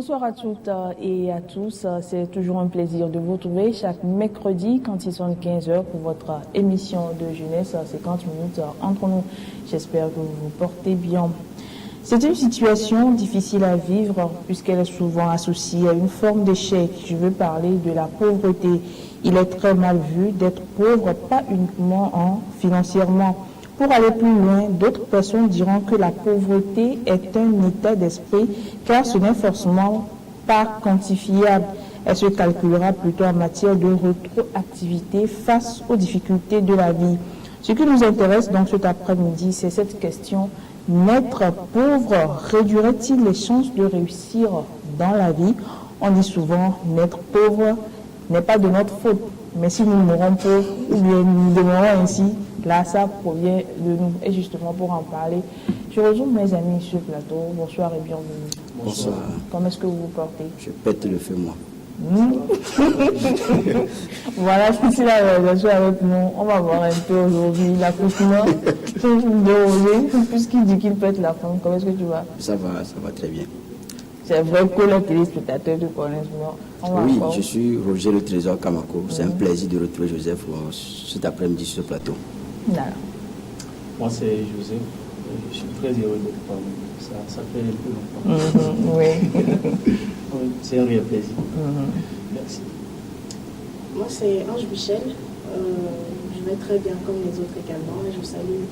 Bonsoir à toutes et à tous. C'est toujours un plaisir de vous retrouver chaque mercredi quand il sonne 15h pour votre émission de jeunesse, 50 minutes entre nous. J'espère que vous vous portez bien. C'est une situation difficile à vivre puisqu'elle est souvent associée à une forme d'échec. Je veux parler de la pauvreté. Il est très mal vu d'être pauvre, pas uniquement financièrement. Pour aller plus loin, d'autres personnes diront que la pauvreté est un état d'esprit car ce n'est forcément pas quantifiable. Elle se calculera plutôt en matière de rétroactivité face aux difficultés de la vie. Ce qui nous intéresse donc cet après-midi, c'est cette question. Naître pauvre réduirait-il les chances de réussir dans la vie? On dit souvent, naître pauvre n'est pas de notre faute. Mais si nous mourons pauvres, ou bien nous demeurons ainsi, là, ça provient de nous. Et justement, pour en parler, je rejoins mes amis sur le plateau. Bonsoir et bienvenue. Bonsoir. Comment est-ce que vous vous portez? Je pète le feu, moi. Voilà, c'est la réalisation avec nous. On va voir un peu aujourd'hui l'accouchement de Roger, puisqu'il dit qu'il pète la femme. Comment est-ce que tu vas? Ça va très bien. C'est vrai que les téléspectateurs te connaissent bien. Oui, je suis Roger le Trésor Kamako. C'est un plaisir de retrouver Joseph cet après-midi sur ce plateau. Voilà. Moi, c'est Joseph. Je suis très heureux d'être parmi vous. Ça fait un peu longtemps. Oui. Oui, c'est un réel plaisir. Merci. Moi, c'est Ange Michel. Je vais très bien comme les autres également. Et je salue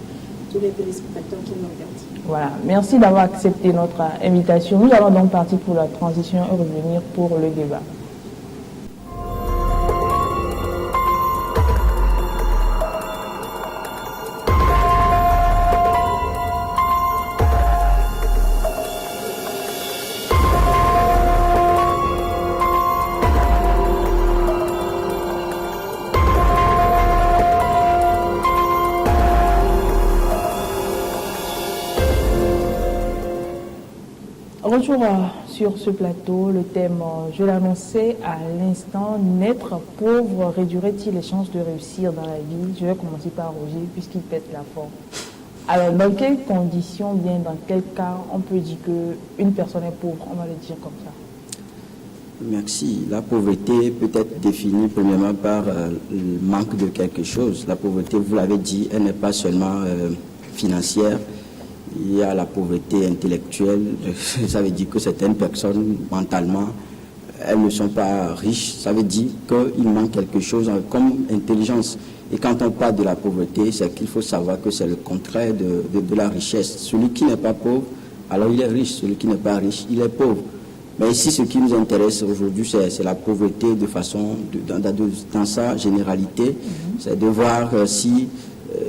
tous les téléspectateurs qui nous regardent. Voilà, merci d'avoir accepté notre invitation. Nous allons donc partir pour la transition et revenir pour le débat. Retour sur ce plateau, le thème, je l'annonçais à l'instant, naître pauvre réduirait-il les chances de réussir dans la vie? Je vais commencer par Roger puisqu'il pète la forme. Alors, dans quelles conditions, bien dans quel cas, on peut dire qu'une personne est pauvre? On va le dire comme ça. Merci. La pauvreté peut être définie premièrement par le manque de quelque chose. La pauvreté, vous l'avez dit, elle n'est pas seulement financière. Il y a la pauvreté intellectuelle, ça veut dire que certaines personnes, mentalement, elles ne sont pas riches. Ça veut dire qu'il manque quelque chose comme intelligence. Et quand on parle de la pauvreté, c'est qu'il faut savoir que c'est le contraire de la richesse. Celui qui n'est pas pauvre, alors il est riche. Celui qui n'est pas riche, il est pauvre. Mais ici, ce qui nous intéresse aujourd'hui, c'est la pauvreté de façon, dans sa généralité. C'est de voir si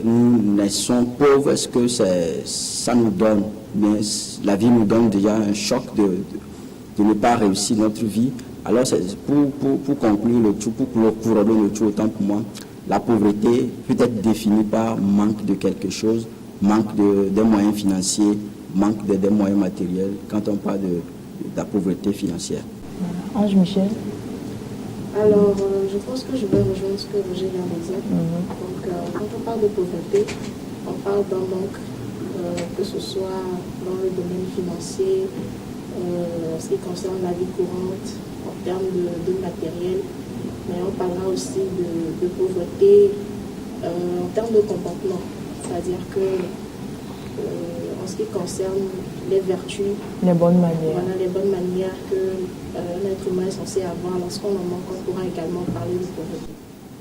nous naissons pauvres, est-ce que ça nous donne, mais la vie nous donne déjà un choc de ne pas réussir notre vie. Alors pour conclure le tout, pour couronner le tout, autant pour moi, la pauvreté peut être définie par manque de quelque chose, manque des moyens financiers, manque des moyens matériels, quand on parle de la pauvreté financière. Ange Michel. Alors, je pense que je vais rejoindre ce que Roger vient de dire. Donc, quand on parle de pauvreté, on parle d'un manque, que ce soit dans le domaine financier, en ce qui concerne la vie courante, en termes de matériel, mais on parlera aussi de pauvreté en termes de comportement. C'est-à-dire que, en ce qui concerne les vertus, les bonnes manières. Voilà, les bonnes manières que l'être humain est censé avoir. Lorsqu'on en manque, on pourra également parler de pauvreté.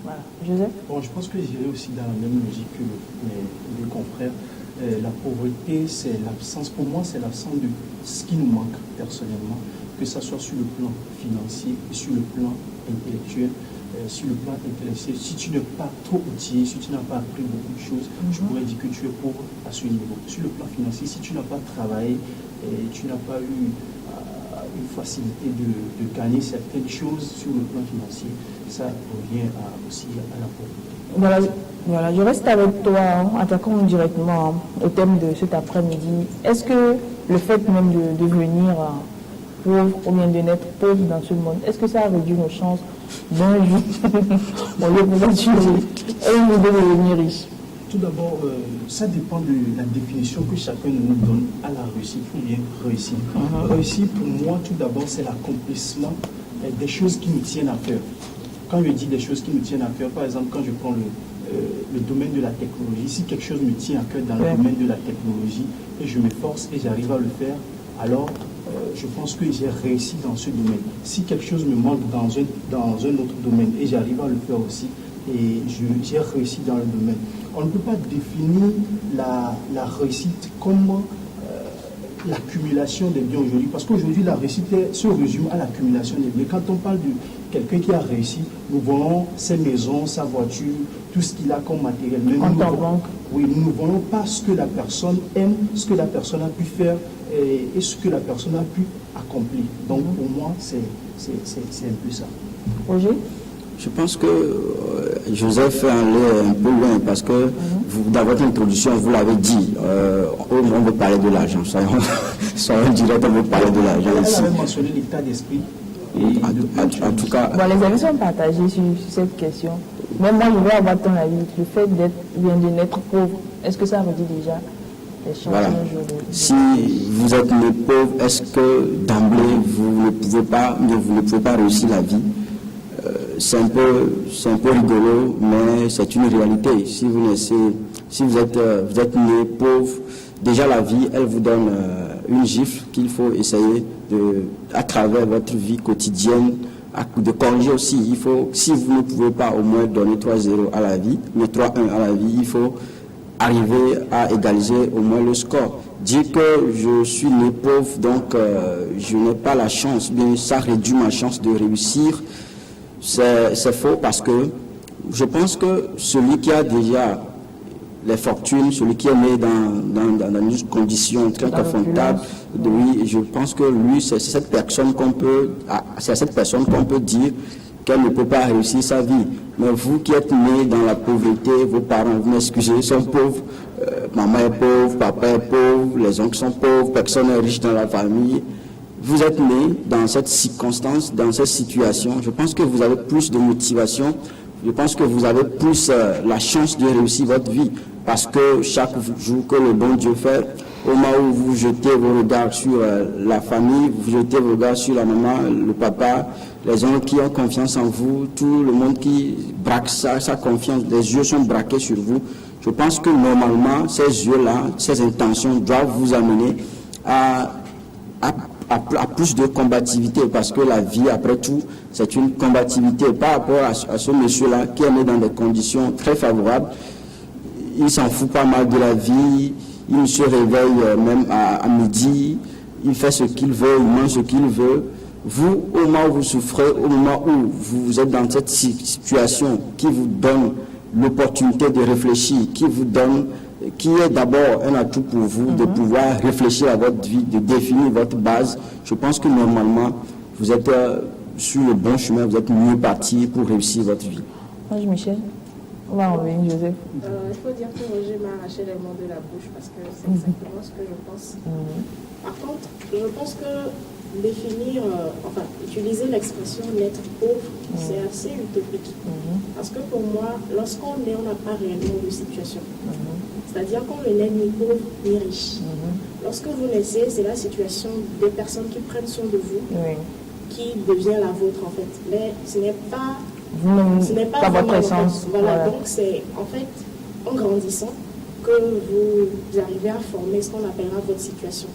Voilà. Joseph? Bon, je pense que j'irai aussi dans la même logique que mes confrères. La pauvreté, c'est l'absence, pour moi, c'est l'absence de ce qui nous manque personnellement, que ce soit sur le plan financier, sur le plan intellectuel. Sur le plan intellectuel, si tu n'es pas trop outillé, si tu n'as pas appris beaucoup de choses, je pourrais dire que tu es pauvre à ce niveau. Sur le plan financier, si tu n'as pas travaillé, tu n'as pas eu une facilité de gagner certaines choses sur le plan financier, ça revient aussi à la pauvreté. Voilà, je reste avec toi, attaquons directement au thème de cet après-midi. Est-ce que le fait même de devenir pauvre ou bien de naître pauvre dans ce monde, est-ce que ça réduit nos chances d'un jour on le peut tuer et on veut devenir riche? Tout d'abord, ça dépend de la définition que chacun de nous donne à la réussite ou bien réussir. Réussir, pour moi, tout d'abord, c'est l'accomplissement des choses qui nous tiennent à cœur. Quand je dis des choses qui nous tiennent à cœur, par exemple, quand je prends le domaine de la technologie, si quelque chose me tient à cœur dans le domaine de la technologie et je m'efforce et j'arrive à le faire, alors je pense que j'ai réussi dans ce domaine. Si quelque chose me manque dans un autre domaine et j'arrive à le faire aussi, et j'ai réussi dans le domaine. On ne peut pas définir la réussite comme l'accumulation des biens aujourd'hui, parce qu'aujourd'hui la réussite se résume à l'accumulation des biens. Quand on parle de quelqu'un qui a réussi, nous voyons ses maisons, sa voiture, tout ce qu'il a comme matériel. Mais nous ne voyons pas ce que la personne aime, ce que la personne a pu faire et ce que la personne a pu accomplir. Donc pour moi, c'est un peu ça. Roger? Je pense que Joseph allait un peu loin parce que dans votre introduction, vous l'avez dit, on veut parler de l'argent. Soyons directs, on veut parler de l'argent ici. Elle avait mentionné l'état d'esprit. En tout cas... Bon, les avis sont partagés sur cette question. Mais moi, je veux avoir ton avis. Le fait de naître pauvre, est-ce que ça veut dire déjà les chances aujourd'hui? Si vous êtes né pauvre, est-ce que d'emblée, vous ne pouvez pas réussir la vie? C'est un peu rigolo, mais c'est une réalité. Si vous êtes né pauvre, déjà la vie, elle vous donne une gifle qu'il faut essayer à travers votre vie quotidienne, de corriger aussi. Si vous ne pouvez pas au moins donner 3-0 à la vie, mais 3-1 à la vie, il faut arriver à égaliser au moins le score. Dire que je suis né pauvre, donc je n'ai pas la chance, bien ça réduit ma chance de réussir. C'est faux parce que je pense que celui qui a déjà les fortunes, celui qui est né dans une condition très confortable, oui, je pense que lui, c'est à cette personne qu'on peut dire qu'elle ne peut pas réussir sa vie. Mais vous qui êtes né dans la pauvreté, vos parents, vous m'excusez, sont pauvres, maman est pauvre, papa est pauvre, les oncles sont pauvres, personne n'est riche dans la famille. Vous êtes né dans cette circonstance, dans cette situation. Je pense que vous avez plus de motivation. Je pense que vous avez plus la chance de réussir votre vie. Parce que chaque jour que le bon Dieu fait, au moment où vous jetez vos regards sur la famille, vous jetez vos regards sur la maman, le papa, les gens qui ont confiance en vous, tout le monde qui braque sa confiance, les yeux sont braqués sur vous. Je pense que normalement, ces yeux-là, ces intentions doivent vous amener à plus de combativité, parce que la vie, après tout, c'est une combativité par rapport à ce monsieur-là qui est né dans des conditions très favorables. Il s'en fout pas mal de la vie, il se réveille même à midi, il fait ce qu'il veut, il mange ce qu'il veut. Vous, au moment où vous souffrez, au moment où vous êtes dans cette situation qui vous donne l'opportunité de réfléchir, qui est d'abord un atout pour vous, de pouvoir réfléchir à votre vie, de définir votre base. Je pense que normalement, vous êtes sur le bon chemin, vous êtes mieux parti pour réussir votre vie. Moi, Michel, on va en venir, Joseph. Il faut dire que Roger m'a arraché les mots de la bouche parce que c'est exactement ce que je pense. Par contre, je pense que utiliser l'expression naître pauvre, c'est assez utopique. Parce que pour moi, lorsqu'on est, on n'a pas réellement de situation. C'est-à-dire qu'on ne naît ni pauvre ni riche. Lorsque vous naissez, c'est la situation des personnes qui prennent soin de vous qui devient la vôtre en fait. Mais ce n'est pas votre essence. Voilà, donc c'est en fait en grandissant que vous arrivez à former ce qu'on appellera votre situation.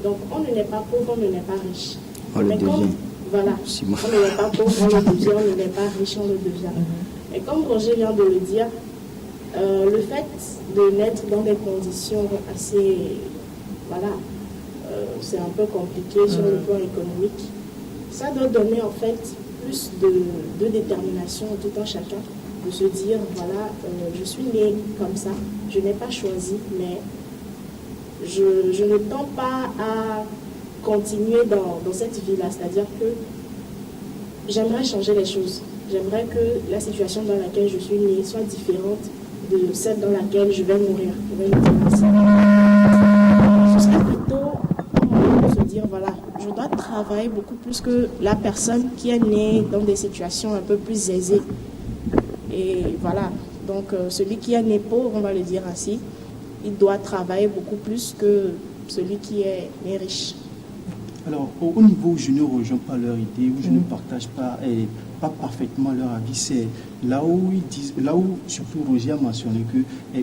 Donc on ne naît pas pauvre, on ne naît pas riche. On le devient. Voilà, on ne naît pas pauvre, on le devient, on ne naît pas riche, on le devient. Et comme Roger vient de le dire, le fait de naître dans des conditions assez, c'est un peu compliqué sur le plan économique, ça doit donner en fait plus de détermination à tout un chacun, de se dire, je suis né comme ça, je n'ai pas choisi, mais je ne tends pas à continuer dans cette vie-là, c'est-à-dire que j'aimerais changer les choses. J'aimerais que la situation dans laquelle je suis née soit différente de celle dans laquelle je vais mourir. Ce serait plutôt de se dire, je dois travailler beaucoup plus que la personne qui est née dans des situations un peu plus aisées. Et Donc, celui qui est né pauvre, on va le dire ainsi, il doit travailler beaucoup plus que celui qui est né riche. Alors, au niveau où je ne rejoins pas leur idée, où je ne partage pas parfaitement leur avis, c'est là où ils disent, là où surtout Roger a mentionné que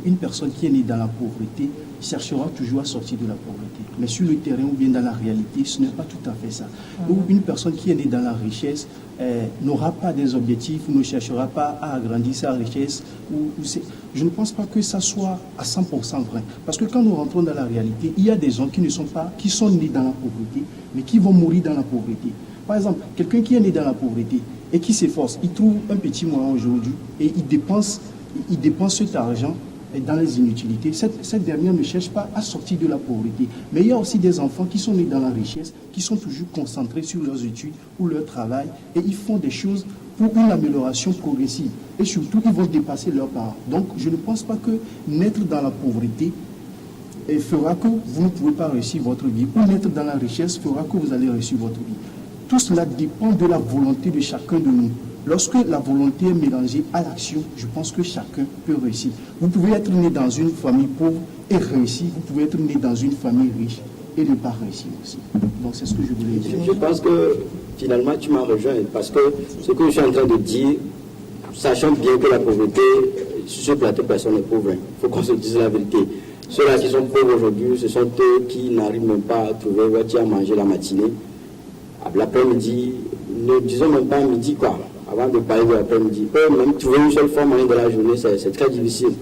une personne qui est née dans la pauvreté cherchera toujours à sortir de la pauvreté. Mais sur le terrain ou bien dans la réalité, ce n'est pas tout à fait ça. Ou une personne qui est née dans la richesse n'aura pas des objectifs, ou ne cherchera pas à agrandir sa richesse. Je ne pense pas que ça soit à 100% vrai. Parce que quand nous rentrons dans la réalité, il y a des gens qui sont nés dans la pauvreté, mais qui vont mourir dans la pauvreté. Par exemple, quelqu'un qui est né dans la pauvreté et qui s'efforce, il trouve un petit moyen aujourd'hui et il dépense cet argent dans les inutilités. Cette dernière ne cherche pas à sortir de la pauvreté. Mais il y a aussi des enfants qui sont nés dans la richesse, qui sont toujours concentrés sur leurs études ou leur travail et ils font des choses pour une amélioration progressive. Et surtout, ils vont dépasser leurs parents. Donc, je ne pense pas que naître dans la pauvreté fera que vous ne pouvez pas réussir votre vie, ou naître dans la richesse fera que vous allez réussir votre vie. Tout cela dépend de la volonté de chacun de nous. Lorsque la volonté est mélangée à l'action, je pense que chacun peut réussir. Vous pouvez être né dans une famille pauvre et réussir. Vous pouvez être né dans une famille riche et ne pas réussir aussi. Donc c'est ce que je voulais dire. Je pense que finalement tu m'as rejoint parce que ce que je suis en train de dire, sachant bien que la pauvreté, sur ce plateau, personne n'est pauvre. Il faut qu'on se dise la vérité. Ceux-là qui sont pauvres aujourd'hui, ce sont eux qui n'arrivent même pas à trouver où tu as mangé la matinée. L'après-midi, ne disons même pas à midi quoi, avant de parler de l'après-midi. Même trouver une seule fois moyen de la journée, c'est très difficile.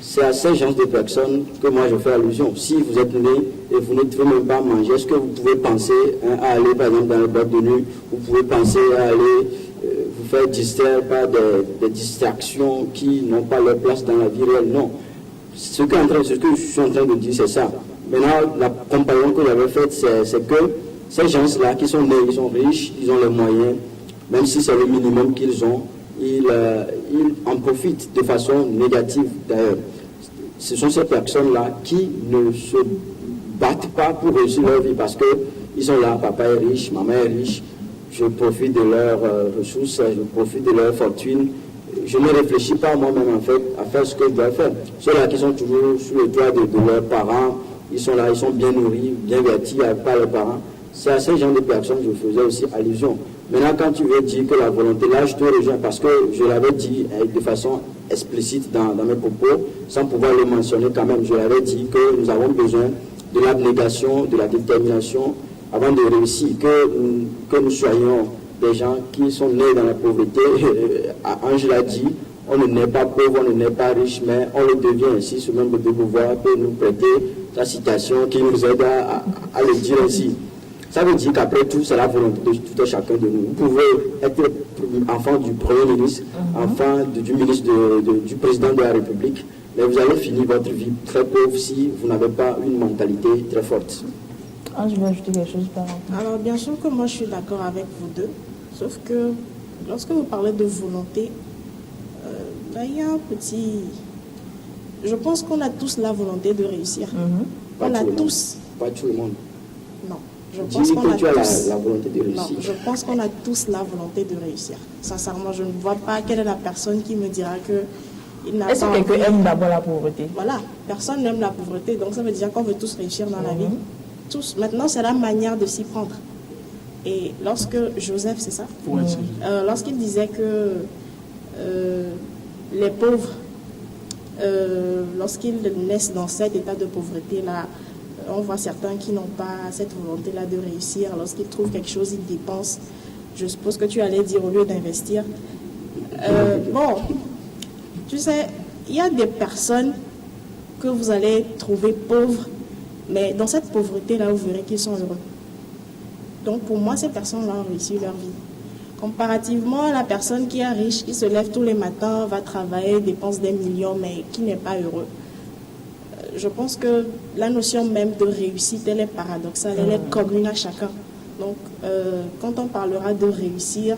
C'est à ces genres de personnes que moi je fais allusion. Si vous êtes né et vous ne pouvez même pas manger, est-ce que vous pouvez penser à aller par exemple dans le boîte de nuit, vous pouvez penser à aller vous faire distraire par des distractions qui n'ont pas leur place dans la vie réelle? Non. Ce que je suis en train de dire, c'est ça. Maintenant, la comparaison que j'avais faite, c'est que ces gens-là qui sont nés, ils sont riches, ils ont les moyens, même si c'est le minimum qu'ils ont, ils en profitent de façon négative d'ailleurs. Ce sont ces personnes-là qui ne se battent pas pour réussir leur vie parce qu'ils sont là, papa est riche, maman est riche, je profite de leurs ressources, je profite de leur fortune. Je ne réfléchis pas moi-même en fait à faire ce que je dois faire. Ceux-là qui sont toujours sous le toit de leurs parents, ils sont là, ils sont bien nourris, bien vêtis par leurs parents. C'est à ces gens de personnes que je faisais aussi allusion. Maintenant, quand tu veux dire que la volonté, là, je te rejoins parce que je l'avais dit de façon explicite dans mes propos, sans pouvoir le mentionner quand même. Je l'avais dit que nous avons besoin de l'abnégation, de la détermination avant de réussir, que nous soyons des gens qui sont nés dans la pauvreté. Ange l'a dit, on ne naît pas pauvre, on ne naît pas riche, mais on le devient ainsi. Ce même de pouvoir peut nous prêter sa citation qui nous aide à le dire ainsi. Ça veut dire qu'après tout, c'est la volonté de tout un chacun de nous. Vous pouvez être enfant du Premier ministre, enfant du ministre du président de la République, mais vous allez finir votre vie très pauvre si vous n'avez pas une mentalité très forte. Je veux ajouter quelque chose par rapport. Alors, bien sûr que moi, je suis d'accord avec vous deux, sauf que lorsque vous parlez de volonté, il y a un petit... Je pense qu'on a tous la volonté de réussir. On a tous. Pas tout le monde. Non. Je pense qu'on a tous la volonté de réussir. Non, je pense qu'on a tous la volonté de réussir. Sincèrement, je ne vois pas quelle est la personne qui me dira que il n'a pas. Est-ce que quelqu'un aime d'abord la pauvreté? Voilà, personne n'aime la pauvreté, donc ça veut dire qu'on veut tous réussir dans la vie. Tous. Maintenant, c'est la manière de s'y prendre. Et lorsque Joseph, c'est ça, lorsqu'il disait que les pauvres, lorsqu'ils naissent dans cet état de pauvreté-là, on voit certains qui n'ont pas cette volonté-là de réussir. Lorsqu'ils trouvent quelque chose, ils dépensent. Je suppose que tu allais dire au lieu d'investir. Bon, tu sais, il y a des personnes que vous allez trouver pauvres, mais dans cette pauvreté-là, vous verrez qu'ils sont heureux. Donc pour moi, ces personnes-là ont réussi leur vie. Comparativement à la personne qui est riche, qui se lève tous les matins, va travailler, dépense des millions, mais qui n'est pas heureux. Je pense que la notion même de réussite, elle est paradoxale, elle est commune à chacun. Donc, quand on parlera de réussir,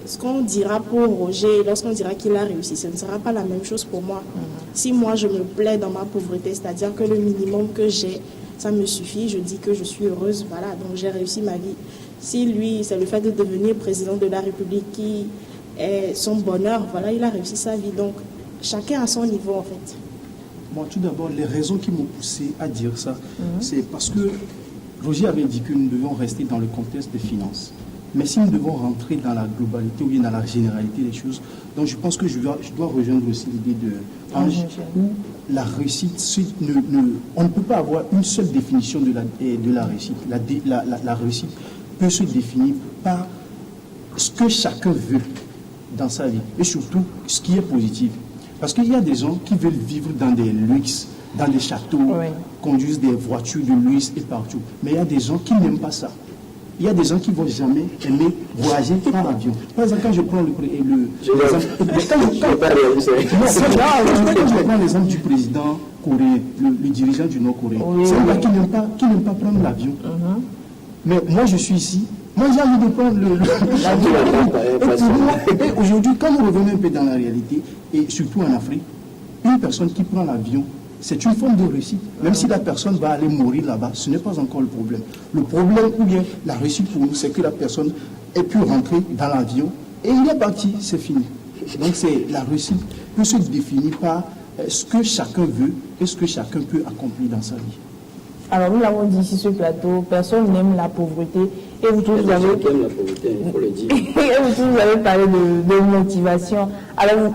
ce qu'on dira pour Roger, lorsqu'on dira qu'il a réussi, ce ne sera pas la même chose pour moi. Si moi, je me plais dans ma pauvreté, c'est-à-dire que le minimum que j'ai, ça me suffit, je dis que je suis heureuse, voilà, donc j'ai réussi ma vie. Si lui, c'est le fait de devenir président de la République qui est son bonheur, voilà, il a réussi sa vie. Donc, chacun à son niveau en fait. Bon, tout d'abord, les raisons qui m'ont poussé à dire ça, c'est parce que Roger avait dit que nous devions rester dans le contexte des finances. Mais si nous devons rentrer dans la globalité ou bien dans la généralité des choses, donc je pense que je dois rejoindre aussi l'idée de Ange, où la réussite, on ne peut pas avoir une seule définition de la réussite. La réussite peut se définir par ce que chacun veut dans sa vie et surtout ce qui est positif. Parce qu'il y a des gens qui veulent vivre dans des luxes, dans des châteaux, conduisent des voitures de luxe et partout. Mais il y a des gens qui n'aiment pas ça. Il y a des gens qui ne vont jamais aimer voyager par avion. Par exemple, quand je prends l'exemple du président coréen, le dirigeant du Nord-Coréen, c'est un gars qui n'aime pas prendre l'avion. Mais moi, je suis ici. Moi, j'ai envie de prendre l'avion. Et aujourd'hui, quand nous revenons un peu dans la réalité, et surtout en Afrique, une personne qui prend l'avion, c'est une forme de réussite. Même si la personne va aller mourir là-bas, ce n'est pas encore le problème. Le problème, ou bien la réussite pour nous, c'est que la personne ait pu rentrer dans l'avion et il est parti, c'est fini. Donc la réussite peut se définir par ce que chacun veut et ce que chacun peut accomplir dans sa vie. Alors nous l'avons dit ici sur ce plateau, personne n'aime la pauvreté. Et vous tous, vous avez... la pauvreté, il faut le dire. Et vous tous, vous avez parlé de motivation. Alors,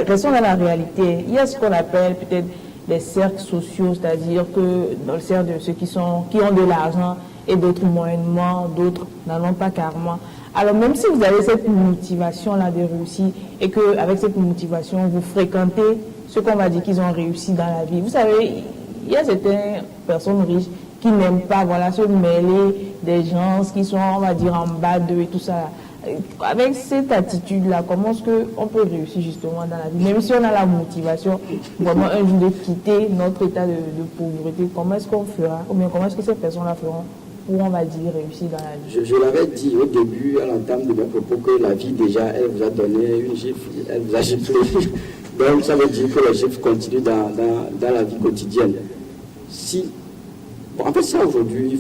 restons dans la réalité. Il y a ce qu'on appelle peut-être des cercles sociaux, c'est-à-dire que dans le cercle de ceux qui ont de l'argent et d'autres moyennement, d'autres n'en ont pas carrément. Alors même si vous avez cette motivation-là de réussir et qu'avec cette motivation, vous fréquentez ceux qu'on va dire qu'ils ont réussi dans la vie, vous savez, il y a certaines personnes riches qui n'aiment pas se mêler des gens qui sont, on va dire, en bas d'eux et tout ça. Avec cette attitude-là, comment est-ce qu'on peut réussir justement dans la vie? Même si on a la motivation, vraiment un jour de quitter notre état de pauvreté, comment est-ce qu'on fera? Ou bien comment est-ce que ces personnes-là feront pour, on va dire, réussir dans la vie? Je l'avais dit au début, à l'entame de mes propos, que la vie déjà, elle vous a donné une gifle, elle vous a giflé. Donc ça veut dire que les gifles continuent dans la vie quotidienne. En fait, ça aujourd'hui, il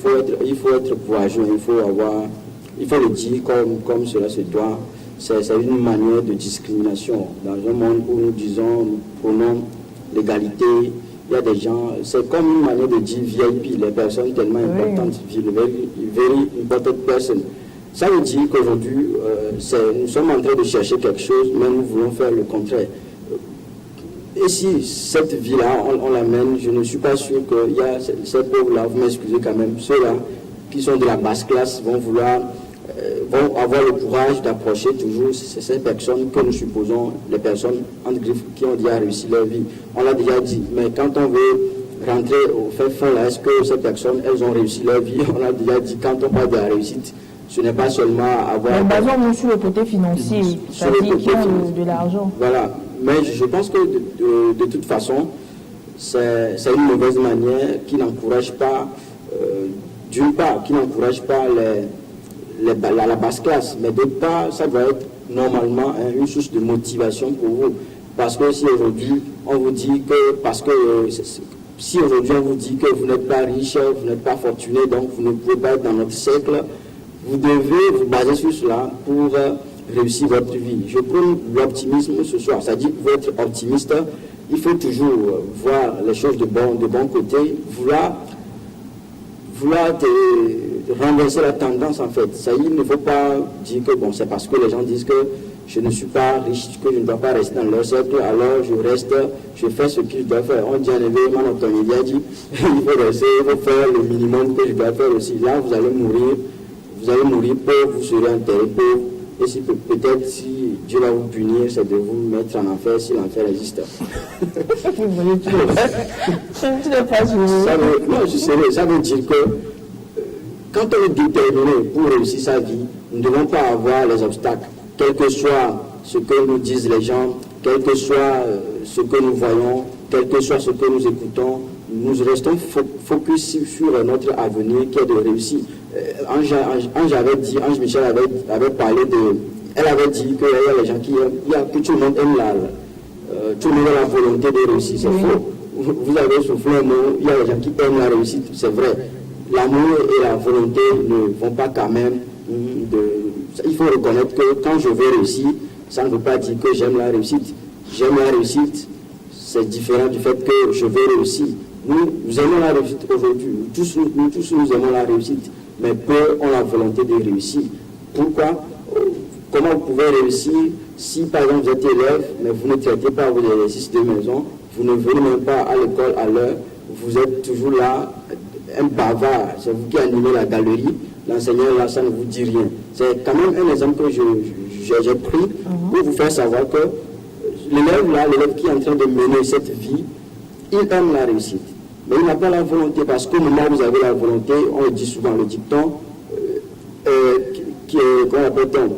faut être courageux, il faut le dire comme cela se doit. C'est une manière de discrimination. Dans un monde où nous prenons l'égalité, il y a des gens, c'est comme une manière de dire VIP, les personnes tellement importantes, very important person. Ça veut dire qu'aujourd'hui, nous sommes en train de chercher quelque chose, mais nous voulons faire le contraire. Et si cette vie-là, on l'amène, je ne suis pas sûr qu'il y a ces pauvres-là, vous m'excusez quand même, ceux-là qui sont de la basse classe vont avoir le courage d'approcher toujours ces personnes que nous supposons, les personnes entre griffes qui ont déjà réussi leur vie. On l'a déjà dit, mais quand on veut rentrer au fait fond là, est-ce que ces personnes, elles ont réussi leur vie? On l'a déjà dit, quand on parle de la réussite, ce n'est pas seulement avoir... Mais basons-nous sur le côté financier, c'est-à-dire qui ont de l'argent. Voilà. Mais je pense que de toute façon, c'est une mauvaise manière qui n'encourage pas, d'une part, qui n'encourage pas la basse classe, mais d'autre part, ça doit être normalement une source de motivation pour vous. Parce que si aujourd'hui on vous dit que, si aujourd'hui on vous dit que vous n'êtes pas riche, vous n'êtes pas fortuné, donc vous ne pouvez pas être dans notre cercle, vous devez vous baser sur cela pour réussir votre vie. Je prends l'optimisme ce soir, c'est-à-dire que vous êtes optimiste, il faut toujours voir les choses de bon côté, vouloir renverser la tendance en fait. Ça, il ne faut pas dire que c'est parce que les gens disent que je ne suis pas riche, que je ne dois pas rester dans leur cercle, alors je fais ce que je dois faire. On dit en éveillement, notre média dit, il faut faire le minimum que je dois faire aussi. Là, vous allez mourir pauvre, vous serez enterré pauvre. Et si peut-être si Dieu va vous punir, c'est de vous mettre en enfer si l'enfer existe. Ça veut dire que quand on est déterminé pour réussir sa vie, nous ne devons pas avoir les obstacles, quel que soit ce que nous disent les gens, quel que soit ce que nous voyons, quel que soit ce que nous écoutons, nous restons focus sur notre avenir qui est de réussir. Ange Michel avait parlé elle avait dit qu'il y a les gens que tout le monde aime tout le monde a la volonté de réussir, c'est faux. Vous avez soufflé un mot, il y a les gens qui aiment la réussite, c'est vrai. L'amour et la volonté ne vont pas quand même il faut reconnaître que quand je veux réussir, ça ne veut pas dire que j'aime la réussite. j'aime la réussite, c'est différent du fait que je veux réussir. Nous aimons la réussite aujourd'hui. Nous tous, nous aimons la réussite, mais peu ont la volonté de réussir. Pourquoi? Comment vous pouvez réussir si, par exemple, vous êtes élève, mais vous ne traitez pas vos exercices de maison, vous ne venez même pas à l'école à l'heure, vous êtes toujours là, un bavard, c'est vous qui animez la galerie, l'enseignant là, ça ne vous dit rien. C'est quand même un exemple que j'ai pris pour vous faire savoir que l'élève qui est en train de mener cette vie, il aime la réussite. Mais il n'a pas la volonté, parce qu'au moment où vous avez la volonté, on le dit souvent, le dicton, qu'on appelle-t-on,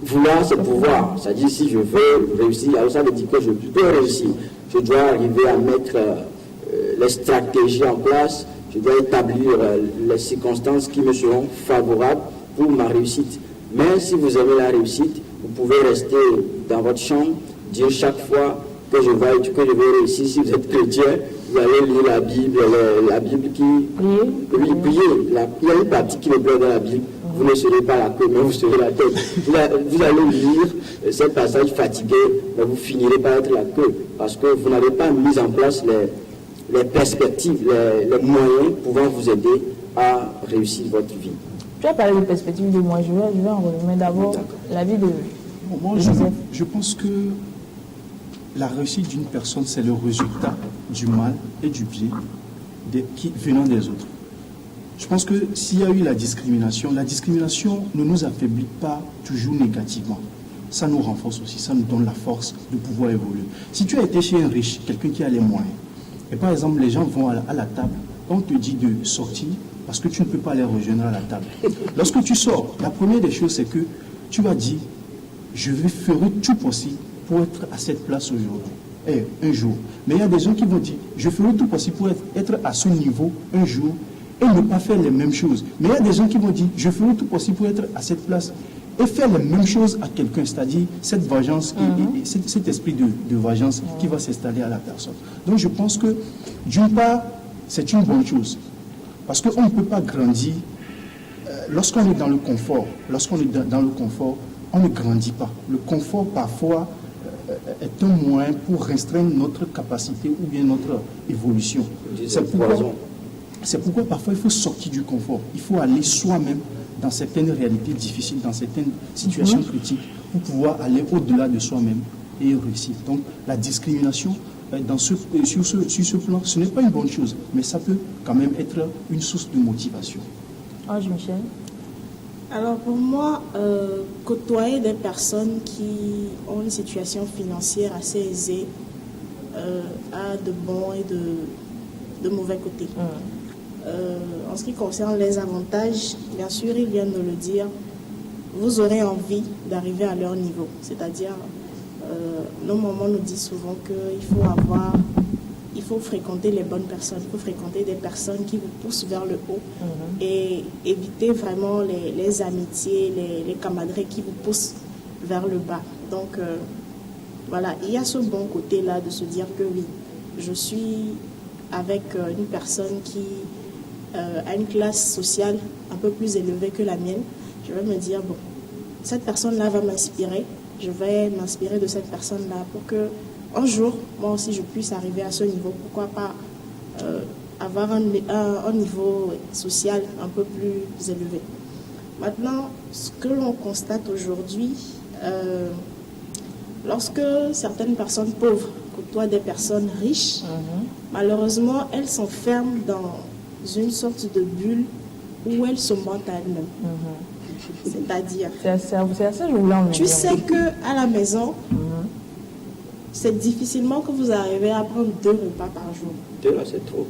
vouloir c'est pouvoir. C'est-à-dire si je veux réussir, alors ça veut dire que je peux réussir. Je dois arriver à mettre les stratégies en place, je dois établir les circonstances qui me seront favorables pour ma réussite. Mais si vous aimez la réussite, vous pouvez rester dans votre chambre, dire chaque fois que je vais réussir. Si vous êtes chrétien, vous allez lire la Bible qui... Oui, prier. Il y a une partie qui me plaît dans la Bible. Vous ne serez pas la queue, mais vous serez la tête. Vous allez lire ce passage fatigué, mais vous finirez par être la queue. Parce que vous n'avez pas mis en place les perspectives, les moyens pouvant vous aider à réussir votre vie. Tu as parlé de perspectives de moi, je vais en remettre d'abord la vie de... Moi, je pense que la réussite d'une personne, c'est le résultat du mal et du bien venant des autres. Je pense que s'il y a eu la discrimination ne nous affaiblit pas toujours négativement. Ça nous renforce aussi, ça nous donne la force de pouvoir évoluer. Si tu as été chez un riche, quelqu'un qui a les moyens, et par exemple les gens vont à la table, on te dit de sortir parce que tu ne peux pas les rejoindre à la table. Lorsque tu sors, la première des choses c'est que tu vas dire, je ferai tout possible pour être à cette place aujourd'hui, un jour. Mais il y a des gens qui vont dire, je ferai tout possible pour être à ce niveau un jour et ne pas faire les mêmes choses. Mais il y a des gens qui vont dire, je ferai tout possible pour être à cette place et faire les mêmes choses à quelqu'un, c'est-à-dire cette vengeance, cet esprit de vengeance qui va s'installer à la personne. Donc je pense que, d'une part, c'est une bonne chose. Parce qu'on ne peut pas grandir, lorsqu'on est dans le confort, on ne grandit pas. Le confort, parfois, est un moyen pour restreindre notre capacité ou bien notre évolution. C'est pourquoi parfois il faut sortir du confort. Il faut aller soi-même dans certaines réalités difficiles, dans certaines situations critiques, pour pouvoir aller au-delà de soi-même et réussir. Donc la discrimination, sur ce plan, ce n'est pas une bonne chose, mais ça peut quand même être une source de motivation. Ange Michel. Alors pour moi, côtoyer des personnes qui ont une situation financière assez aisée a de bons et de mauvais côtés. En ce qui concerne les avantages, bien sûr, ils viennent de le dire, vous aurez envie d'arriver à leur niveau. C'est-à-dire, nos mamans nous disent souvent qu'il faut fréquenter les bonnes personnes, il faut fréquenter des personnes qui vous poussent vers le haut et éviter vraiment les amitiés, les camaraderies qui vous poussent vers le bas. Donc, voilà, il y a ce bon côté-là de se dire que oui, je suis avec une personne qui a une classe sociale un peu plus élevée que la mienne. Je vais me dire, bon, cette personne-là va m'inspirer, je vais m'inspirer de cette personne-là pour que un jour, moi aussi, je puisse arriver à ce niveau. Pourquoi pas avoir un niveau social un peu plus élevé. Maintenant, ce que l'on constate aujourd'hui, lorsque certaines personnes pauvres côtoient des personnes riches, malheureusement, elles s'enferment dans une sorte de bulle où elles se mentent à elles-mêmes. C'est-à-dire, tu sais qu'à la maison, c'est difficilement que vous arrivez à prendre 2 repas par jour. 2 là, c'est trop.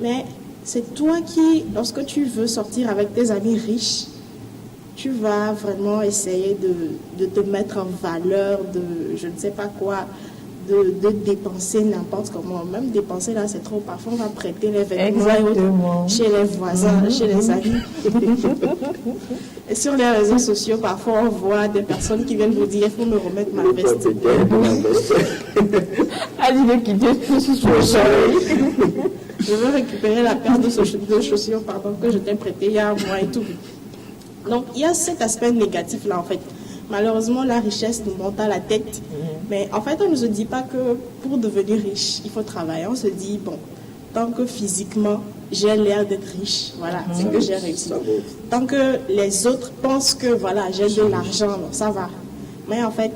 Mais c'est toi qui, lorsque tu veux sortir avec tes amis riches, tu vas vraiment essayer de te mettre en valeur, de je ne sais pas quoi, de dépenser n'importe comment. Même dépenser là, c'est trop. Parfois, on va prêter les vêtements chez les voisins, chez les amis. Et sur les réseaux sociaux, parfois, on voit des personnes qui viennent vous dire, il faut me remettre ma veste. Je veux récupérer la paire de chaussures que je t'ai prêtée il y a un mois et tout. Donc, il y a cet aspect négatif là, en fait. Malheureusement, la richesse nous monte à la tête Mais en fait, on ne se dit pas que pour devenir riche, il faut travailler. On se dit, bon, tant que physiquement, j'ai l'air d'être riche, voilà, c'est que j'ai réussi. Tant que les autres pensent que, voilà, j'ai de l'argent, ça va. Mais en fait,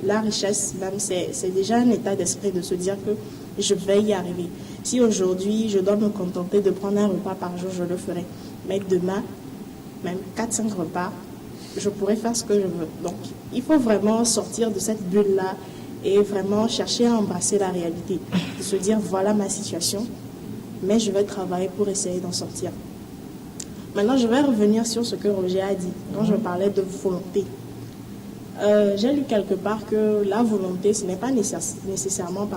la richesse, même, c'est déjà un état d'esprit de se dire que je vais y arriver. Si aujourd'hui, je dois me contenter de prendre un repas par jour, je le ferai. Mais demain, même 4-5 repas, je pourrais faire ce que je veux. Donc, il faut vraiment sortir de cette bulle-là et vraiment chercher à embrasser la réalité. De se dire, voilà ma situation, mais je vais travailler pour essayer d'en sortir. Maintenant, je vais revenir sur ce que Roger a dit quand je parlais de volonté. J'ai lu quelque part que la volonté, ce n'est pas nécessairement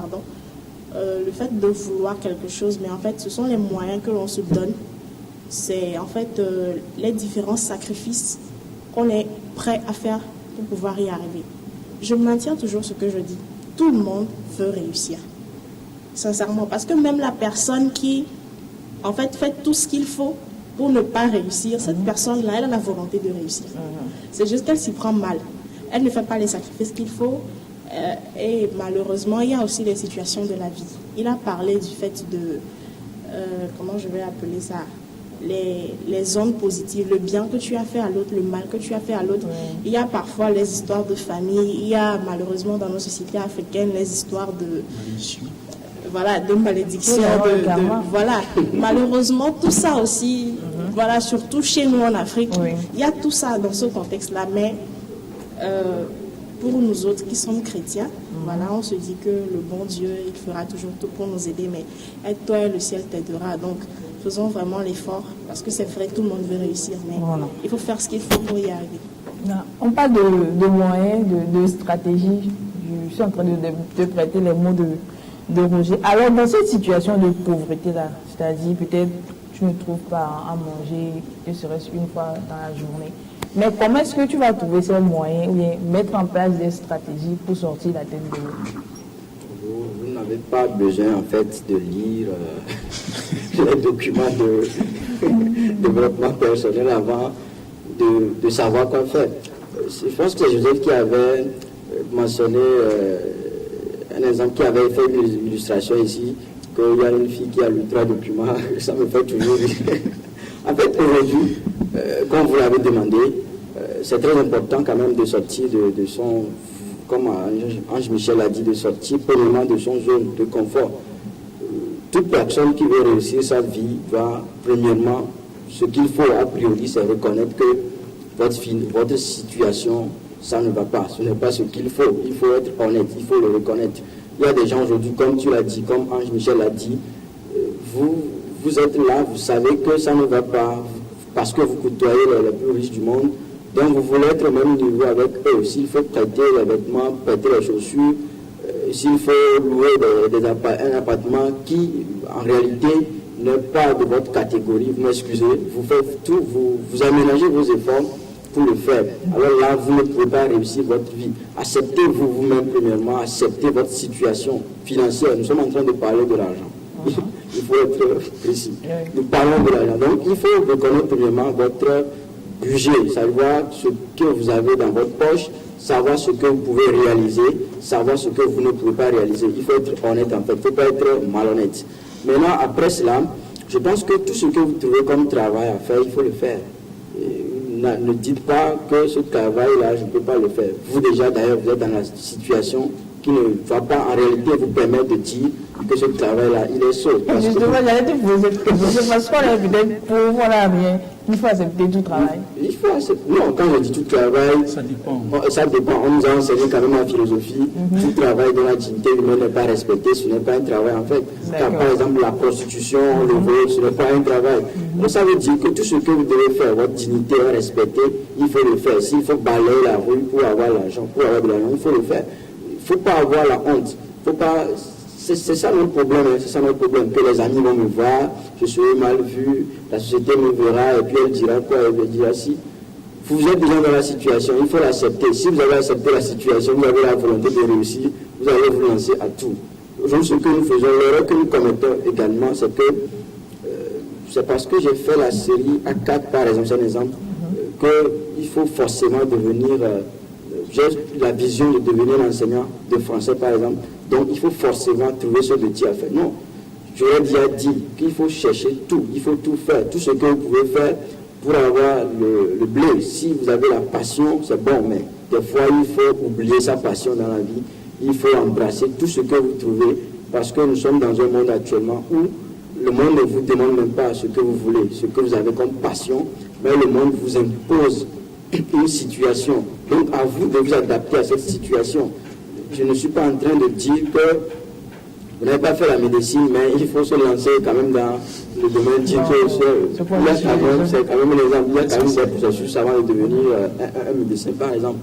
le fait de vouloir quelque chose, mais en fait, ce sont les moyens que l'on se donne. C'est en fait les différents sacrifices qu'on est prêt à faire pour pouvoir y arriver. Je maintiens toujours ce que je dis. Tout le monde veut réussir. Sincèrement, parce que même la personne qui, en fait tout ce qu'il faut pour ne pas réussir, cette personne-là, elle a la volonté de réussir. C'est juste qu'elle s'y prend mal. Elle ne fait pas les sacrifices qu'il faut. Et malheureusement, il y a aussi les situations de la vie. Il a parlé du fait de, comment je vais appeler ça, les ondes positives, le bien que tu as fait à l'autre, le mal que tu as fait à l'autre. Il y a parfois les histoires de famille, il y a malheureusement dans nos sociétés africaines les histoires de malédiction, voilà. Malheureusement, tout ça aussi, voilà, surtout chez nous en Afrique, il y a tout ça dans ce contexte-là, mais pour nous autres qui sommes chrétiens, voilà, on se dit que le bon Dieu, il fera toujours tout pour nous aider, mais aide-toi et le ciel t'aidera. Donc, faisons vraiment l'effort, parce que c'est vrai que tout le monde veut réussir, mais il faut faire ce qu'il faut pour y arriver. On parle de moyens, de stratégie. Je suis en train de prêter les mots de Roger. Alors, dans cette situation de pauvreté-là, c'est-à-dire peut-être tu ne trouves pas à manger, ne serait-ce une fois dans la journée, mais comment est-ce que tu vas trouver ces moyens ou bien mettre en place des stratégies pour sortir la tête de l'eau? Vous n'avez pas besoin en fait de lire les documents de développement personnel avant de savoir quoi faire. Je pense que c'est Joseph qui avait mentionné un exemple, qui avait fait une illustration ici, qu'il y a une fille qui a lu 3 documents, ça me fait toujours rire. En fait, aujourd'hui, comme vous l'avez demandé, c'est très important quand même de sortir de son, comme Ange Michel a dit, de sortir premièrement de son zone de confort. Toute personne qui veut réussir sa vie va, premièrement, ce qu'il faut a priori, c'est reconnaître que votre situation, ça ne va pas. Ce n'est pas ce qu'il faut. Il faut être honnête, il faut le reconnaître. Il y a des gens aujourd'hui, comme tu l'as dit, comme Ange Michel l'a dit, vous êtes là, vous savez que ça ne va pas, parce que vous côtoyez les plus riches du monde, donc vous voulez être au même niveau avec eux. S'il faut prêter les vêtements, prêter les chaussures, s'il faut louer un appartement qui, en réalité, n'est pas de votre catégorie, vous m'excusez, vous faites tout, vous aménagez vos efforts pour le faire. Alors là, vous ne pouvez pas réussir votre vie. Acceptez-vous vous-même premièrement, acceptez votre situation financière. Nous sommes en train de parler de l'argent. Il faut être précis. Nous parlons de l'argent. Donc, il faut reconnaître premièrement votre budget, savoir ce que vous avez dans votre poche, savoir ce que vous pouvez réaliser, savoir ce que vous ne pouvez pas réaliser. Il faut être honnête en fait, il ne faut pas être malhonnête. Maintenant, après cela, je pense que tout ce que vous trouvez comme travail à faire, il faut le faire. Ne dites pas que ce travail-là, je ne peux pas le faire. Vous déjà, d'ailleurs, vous êtes dans la situation qui ne va pas en réalité vous permettre de dire que ce travail-là, il est saut. Justement, j'allais te poser cette question, parce qu'on est peut-être pauvre, voilà, bien. Il faut accepter tout travail. Il faut accepter. Non, quand je dis tout travail, ça dépend. Ça dépend. On nous a enseigné quand même en philosophie, tout travail dont la dignité humaine n'est pas respectée, ce n'est pas un travail en fait. Car par exemple, la prostitution, le vol, ce n'est pas un travail. Donc ça veut dire que tout ce que vous devez faire, votre dignité est respectée, il faut le faire. S'il faut balayer la rue pour avoir l'argent, pour avoir de l'argent, il faut le faire. Il ne faut pas avoir la honte. Faut pas... C'est ça notre problème, c'est ça notre problème, que les amis vont me voir, je serai mal vu, la société me verra, et puis elle dira quoi, elle me dira si. Vous êtes déjà dans la situation, il faut l'accepter. Si vous avez accepté la situation, vous avez la volonté de réussir, vous allez vous lancer à tout. Aujourd'hui, ce que nous faisons, l'erreur que nous commettons également, c'est que c'est parce que j'ai fait la série A4, par exemple, c'est un exemple, qu'il faut forcément devenir j'ai la vision de devenir enseignant de français par exemple, donc il faut forcément trouver ce métier à faire. Non, je l'ai déjà dit qu'il faut chercher tout, il faut tout faire, tout ce que vous pouvez faire pour avoir le blé. Si vous avez la passion, c'est bon, mais des fois il faut oublier sa passion dans la vie, il faut embrasser tout ce que vous trouvez, parce que nous sommes dans un monde actuellement où le monde ne vous demande même pas ce que vous voulez, ce que vous avez comme passion, mais le monde vous impose une situation. Donc à vous de vous adapter à cette situation. Je ne suis pas en train de dire que vous n'avez pas fait la médecine, mais il faut se lancer quand même dans le domaine du c'est quand même un exemple. Il y a quand même des processus avant de devenir un médecin, par exemple.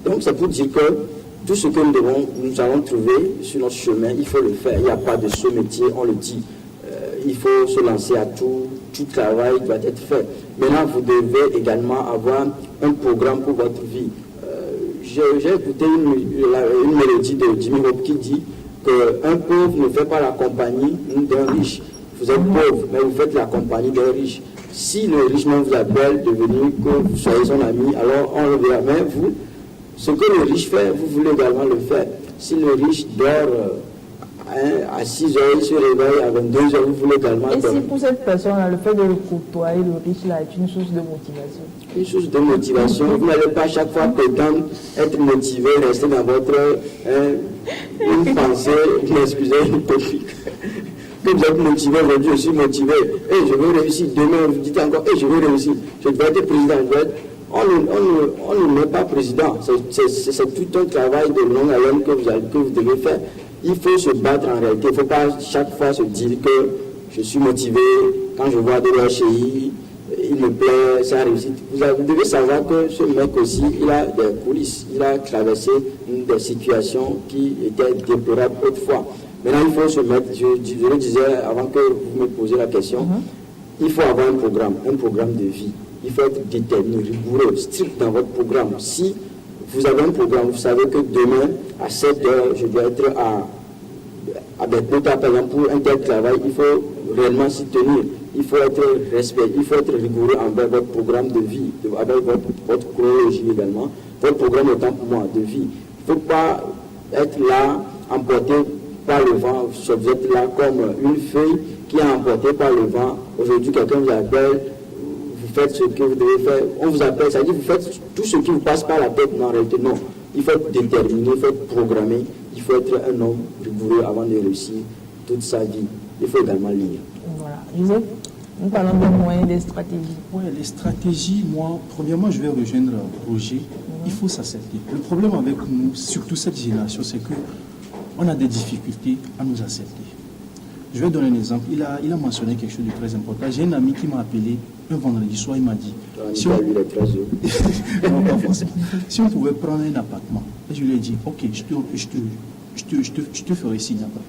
Donc c'est pour dire que tout ce que nous allons trouver sur notre chemin, il faut le faire. Il n'y a pas de ce métier, on le dit. Il faut se lancer à tout travail doit être fait. Maintenant, vous devez également avoir un programme pour votre vie. J'ai écouté une mélodie de Jimmy Hope qui dit qu'un pauvre ne fait pas la compagnie d'un riche. Vous êtes pauvre, mais vous faites la compagnie d'un riche. Si le riche même vous appelle de venir, que vous soyez son ami, alors on le verra. Mais vous, ce que le riche fait, vous voulez également le faire. Si le riche dort à 6 heures, il se réveille à 22 heures, vous voulez également Et dormir. si pour cette personne-là, le fait de le côtoyer, le riche, là, est une source de motivation? Une source de motivation. Vous n'allez pas à chaque fois prétendre être motivé, rester dans votre une pensée, excusez, utopique. Que vous êtes motivé aujourd'hui, je suis motivé. Et je veux réussir. Demain, vous dites encore, je veux réussir. Je dois être président. On ne met pas président. C'est tout un travail de longue haleine que vous devez faire. Il faut se battre en réalité. Il ne faut pas chaque fois se dire que je suis motivé, quand je vois de l'HI, il me plaît, ça réussit. Vous devez savoir que ce mec aussi, il a des coulisses. Il a traversé des situations qui étaient déplorables autrefois. Maintenant, il faut se mettre, je le disais avant que vous me posiez la question, il faut avoir un programme de vie. Il faut être déterminé, rigoureux, strict dans votre programme. Si vous avez un programme, vous savez que demain, à 7 heures, je dois être à Bethlehem, par exemple, pour un tel travail, il faut réellement s'y tenir. Il faut être rigoureux envers votre programme de vie, avec votre chronologie également, votre programme autant pour moi de vie. Il ne faut pas être là, emporté par le vent. Vous êtes là comme une feuille qui est emportée par le vent. Aujourd'hui, quelqu'un vous appelle, vous faites ce que vous devez faire. On vous appelle, ça dit vous faites tout ce qui vous passe par la tête. Non, en réalité, non. Il faut être déterminé, il faut être programmé, il faut être un homme rigoureux avant de réussir toute sa vie. Il faut également lire. Voilà. Joseph, nous parlons des moyens, des stratégies. Oui, les stratégies, moi, premièrement, je vais rejoindre Roger. Il faut s'accepter. Le problème avec nous, surtout cette génération, c'est que on a des difficultés à nous accepter. Je vais donner un exemple. Il a mentionné quelque chose de très important. J'ai un ami qui m'a appelé un vendredi soir, il m'a dit si on pouvait prendre un appartement. Et je lui ai dit, ok, je te ferai signe après.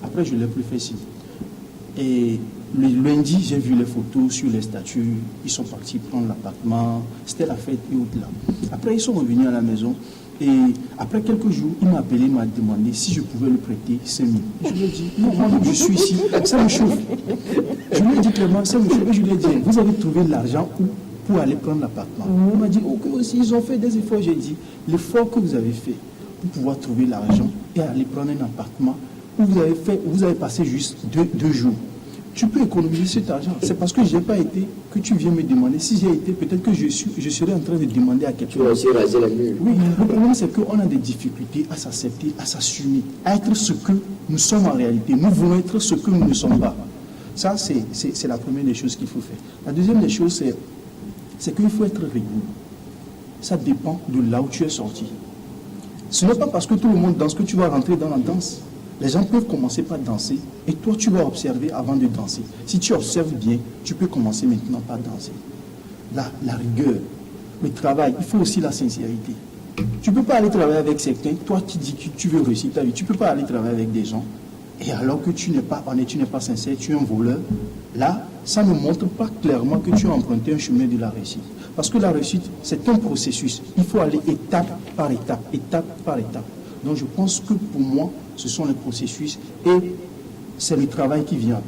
Après, je ne l'ai plus fait signe. Et le lundi, j'ai vu les photos sur les statuts. Ils sont partis prendre l'appartement. C'était la fête et autres là. Après, ils sont revenus à la maison. Et après quelques jours, il m'a appelé, il m'a demandé si je pouvais lui prêter 5 000. Je lui ai dit, non, moi je suis ici, ça me chauffe. Je lui ai dit clairement, ça me chauffe. Et je lui ai dit, vous avez trouvé de l'argent où pour aller prendre l'appartement? Il m'a dit, ok, aussi, ils ont fait des efforts. J'ai dit, l'effort que vous avez fait pour pouvoir trouver l'argent et aller prendre un appartement, où vous avez passé juste deux jours. Tu peux économiser cet argent. C'est parce que je n'ai pas été que tu viens me demander. Si j'ai été, peut-être que je serais en train de demander à quelqu'un. Tu vas aussi raser la mur. Oui, le problème c'est qu'on a des difficultés à s'accepter, à s'assumer, à être ce que nous sommes en réalité. Nous voulons être ce que nous ne sommes pas. Ça, c'est la première des choses qu'il faut faire. La deuxième des choses, c'est qu'il faut être rigoureux. Ça dépend de là où tu es sorti. Ce n'est pas parce que tout le monde danse que tu vas rentrer dans la danse. Les gens peuvent commencer par danser et toi tu vas observer avant de danser. Si tu observes bien, tu peux commencer maintenant par danser. La rigueur, le travail, il faut aussi la sincérité. Tu ne peux pas aller travailler avec certains, toi qui dis que tu veux réussir ta vie, tu ne peux pas aller travailler avec des gens et alors que tu n'es pas honnête, tu n'es pas sincère, tu es un voleur. Là, ça ne montre pas clairement que tu as emprunté un chemin de la réussite. Parce que la réussite, c'est un processus. Il faut aller étape par étape, étape par étape. Donc je pense que pour moi, ce sont les processus et c'est le travail qui vient après.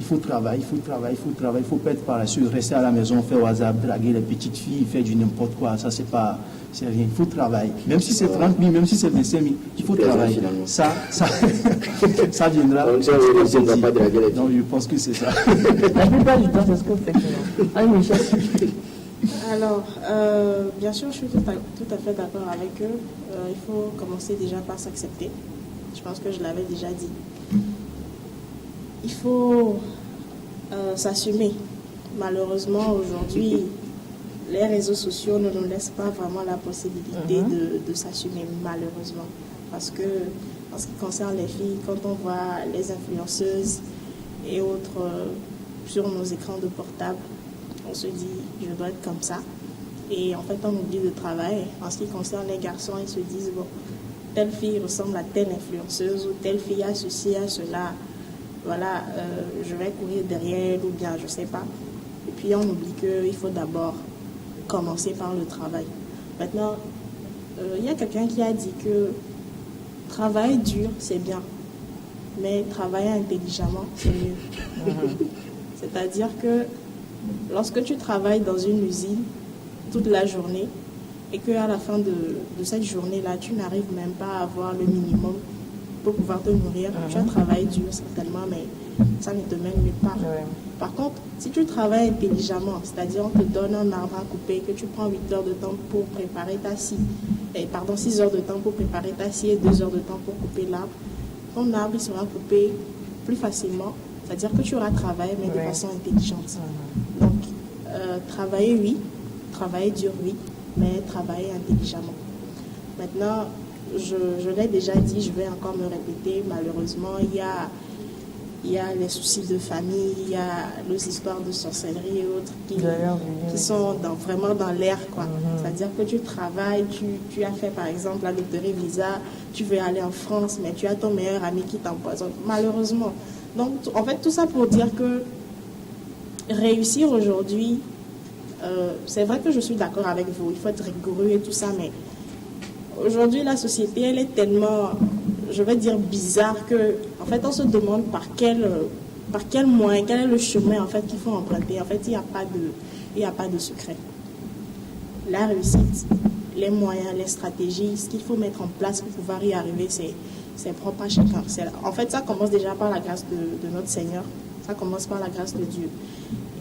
Il faut travailler, il ne faut pas être par la suite, rester à la maison, faire au hasard, draguer les petites filles, faire du n'importe quoi. Ça, c'est pas c'est rien. Il faut travailler. Même si c'est 30 000, même si c'est 25 000, il faut travailler. Ça viendra. Donc, je pense que c'est ça. La plupart du temps, c'est ce que vous faites. Allez, Michel. Alors, bien sûr, je suis tout à fait d'accord avec eux. Il faut commencer déjà par s'accepter. Je pense que je l'avais déjà dit. Il faut s'assumer. Malheureusement, aujourd'hui, les réseaux sociaux ne nous laissent pas vraiment la possibilité de s'assumer, malheureusement. Parce que, en ce qui concerne les filles, quand on voit les influenceuses et autres sur nos écrans de portable, on se dit, je dois être comme ça. Et en fait, on oublie le travail. En ce qui concerne les garçons, ils se disent, bon, telle fille ressemble à telle influenceuse ou telle fille a ceci, a cela. Voilà, je vais courir derrière ou bien je ne sais pas. Et puis, on oublie qu'il faut d'abord commencer par le travail. Maintenant, il y a quelqu'un qui a dit que travail dur, c'est bien. Mais travailler intelligemment, c'est mieux. C'est-à-dire que lorsque tu travailles dans une usine toute la journée et qu'à la fin de cette journée-là, tu n'arrives même pas à avoir le minimum pour pouvoir te nourrir, tu as travaillé dur certainement, mais ça ne te mène nulle part. Par contre, si tu travailles intelligemment, c'est-à-dire on te donne un arbre à couper, que tu prends 8 heures de temps pour préparer ta scie, 6 heures de temps pour préparer ta scie et 2 heures de temps pour couper l'arbre, ton arbre il sera coupé plus facilement, c'est-à-dire que tu auras travaillé, mais de façon intelligente. Donc, travailler, oui, travailler dur, oui, mais travailler intelligemment. Maintenant, je l'ai déjà dit, je vais encore me répéter, malheureusement, il y a les soucis de famille, il y a les histoires de sorcellerie et autres qui sont vraiment dans l'air, quoi. C'est-à-dire que tu travailles, tu as fait par exemple la loterie Visa, tu veux aller en France, mais tu as ton meilleur ami qui t'empoisonne, malheureusement. Donc, en fait, tout ça pour dire que réussir aujourd'hui, c'est vrai que je suis d'accord avec vous, il faut être rigoureux et tout ça, mais aujourd'hui, la société, elle est tellement, je vais dire, bizarre que, en fait, on se demande par quel moyen, quel est le chemin, en fait, qu'il faut emprunter. En fait, il n'y a pas de secret. La réussite, les moyens, les stratégies, ce qu'il faut mettre en place pour pouvoir y arriver, c'est propre à chacun. En fait, ça commence déjà par la grâce de notre Seigneur. Ça commence par la grâce de Dieu.